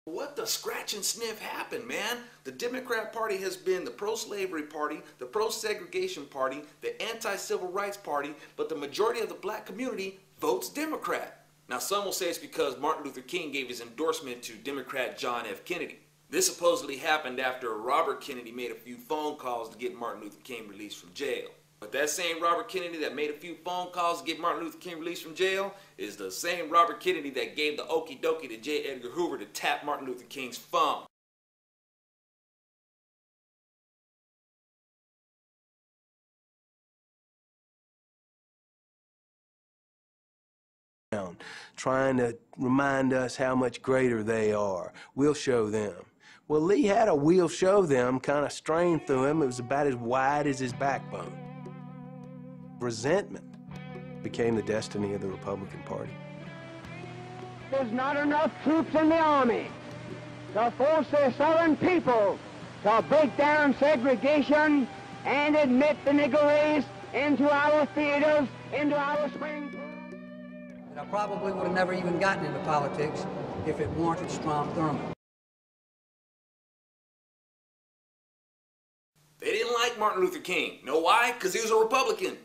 What the scratch and sniff happened, man? The Democrat Party has been the pro-slavery party, the pro-segregation party, the anti-civil rights party, but the majority of the black community votes Democrat. Now, some will say it's because Martin Luther King gave his endorsement to Democrat John F. Kennedy. This supposedly happened after Robert Kennedy made a few phone calls to get Martin Luther King released from jail. But that same Robert Kennedy that made a few phone calls to get Martin Luther King released from jail is the same Robert Kennedy that gave the okie dokie to J. Edgar Hoover to tap Martin Luther King's phone. Trying to remind us how much greater they are. We'll show them. Well, Lee had a "we'll show them" kind of strain through him. It was about as wide as his backbone. Resentment became the destiny of the Republican Party. There's not enough troops in the Army to force the Southern people to break down segregation and admit the Negro race into our theaters, into our swimming pools. I probably would have never even gotten into politics if it weren't Strom Thurmonds. They didn't like Martin Luther King. Know why? Because he was a Republican.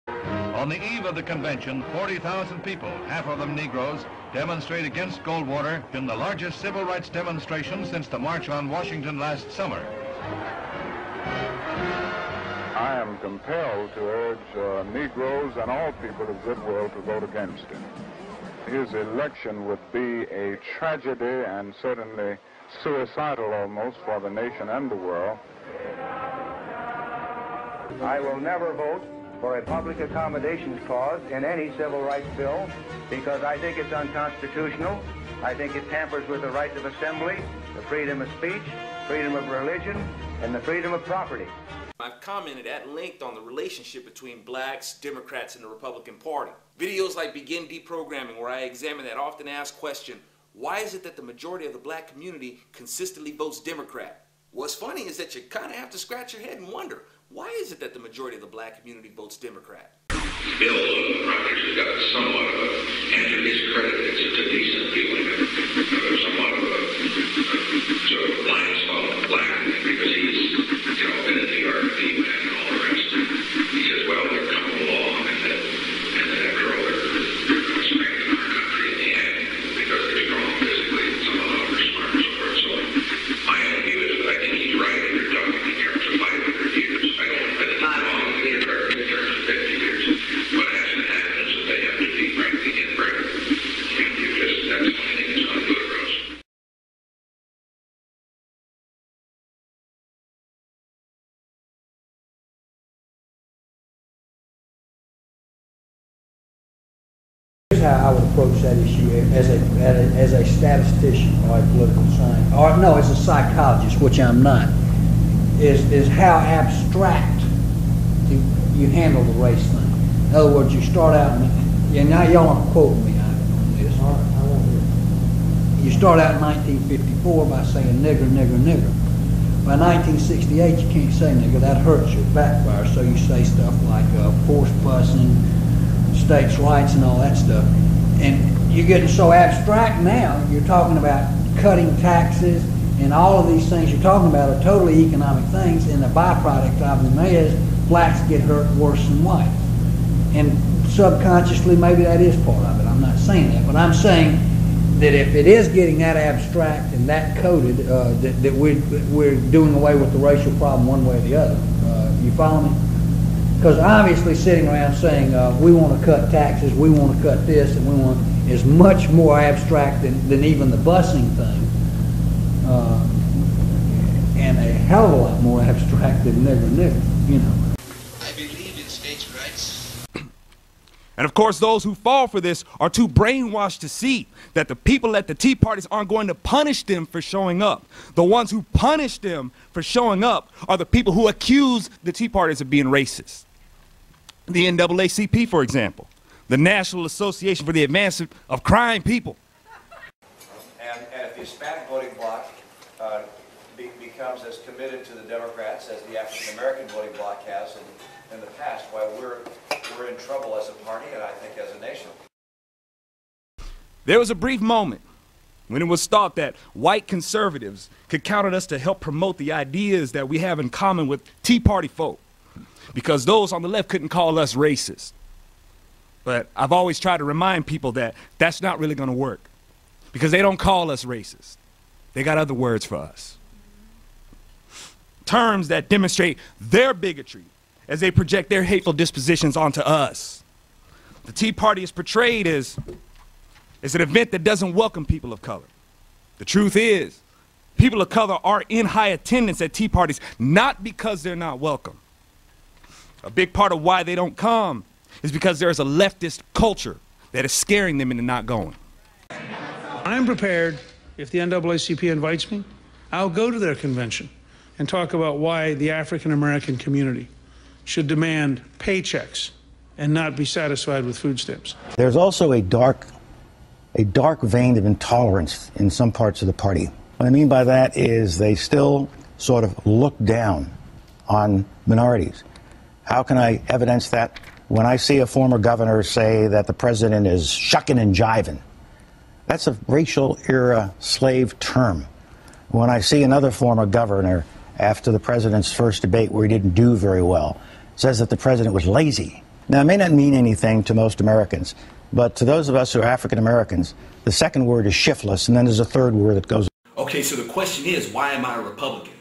On the eve of the convention, 40,000 people, half of them Negroes, demonstrate against Goldwater in the largest civil rights demonstration since the March on Washington last summer. I am compelled to urge Negroes and all people of goodwill to vote against him. His election would be a tragedy and certainly suicidal almost for the nation and the world. I will never vote for a public accommodations clause in any civil rights bill because I think it's unconstitutional. I think it tampers with the rights of assembly, the freedom of speech, freedom of religion, and the freedom of property. I've commented at length on the relationship between blacks, Democrats, and the Republican Party. Videos like Begin Deprogramming, where I examine that often asked question, why is it that the majority of the black community consistently votes Democrat? What's funny is that you kind of have to scratch your head and wonder, why is it that the majority of the black community votes Democrat? Bill Rogers has got somewhat of a, and to his credit, it's a decent feeling, somewhat of a sort of blind spot on black, because he's, been in the RFP and all the rest. He says, well, they're coming along, and then after all, they're going to strengthen our country in the end, because they're strong physically, and some of them are smart and so forth. So my own view is that I think he's right if you're talking in terms of 500 years. I don't think it's wrong in terms of 50 years. What has to happen is that they have to be frankly inbred. And that's the only thing that's going to do it for us. Here's how I would approach that issue as a statistician or a political scientist, or no, as a psychologist, which I'm not, is how abstract you handle the race thing. In other words, you start out, and now y'all aren't quoting me on this. All right, I won't hear it. You start out in 1954 by saying nigger, nigger, nigger. By 1968, you can't say nigger. That hurts you, backfires. So you say stuff like forced busing, states' rights, and all that stuff. And you're getting so abstract now. You're talking about cutting taxes, and all of these things you're talking about are totally economic things. And the byproduct of them is blacks get hurt worse than whites. And subconsciously, maybe that is part of it. I'm not saying that, but I'm saying that if it is getting that abstract and that coded, that we're doing away with the racial problem one way or the other. You follow me? Because obviously sitting around saying we want to cut taxes, we want to cut this, and we want is much more abstract than even the busing thing, and a hell of a lot more abstract than nigger, you know. I believe in states' rights. And of course, those who fall for this are too brainwashed to see that the people at the Tea Parties aren't going to punish them for showing up. The ones who punish them for showing up are the people who accuse the Tea Parties of being racist. The NAACP, for example, the National Association for the Advancement of Crime People. And if the Hispanic voting bloc becomes as committed to the Democrats as the African American voting bloc has in the past, why we're in trouble as a party and I think as a nation. There was a brief moment when it was thought that white conservatives could count on us to help promote the ideas that we have in common with Tea Party folk, because those on the left couldn't call us racist. But I've always tried to remind people that that's not really going to work, because they don't call us racist. They got other words for us. Terms that demonstrate their bigotry as they project their hateful dispositions onto us. The Tea Party is portrayed as an event that doesn't welcome people of color. The truth is, people of color are in high attendance at tea parties, not because they're not welcome. A big part of why they don't come is because there is a leftist culture that is scaring them into not going. I'm prepared, if the NAACP invites me, I'll go to their convention and talk about why the African American community should demand paychecks and not be satisfied with food stamps. There's also a dark vein of intolerance in some parts of the party. What I mean by that is they still sort of look down on minorities. How can I evidence that? When I see a former governor say that the president is shucking and jiving, that's a racial era slave term. When I see another former governor after the president's first debate where he didn't do very well, says that the president was lazy. Now, it may not mean anything to most Americans, but to those of us who are African Americans, the second word is shiftless, and then there's a third word that goes. Okay, so the question is, why am I a Republican?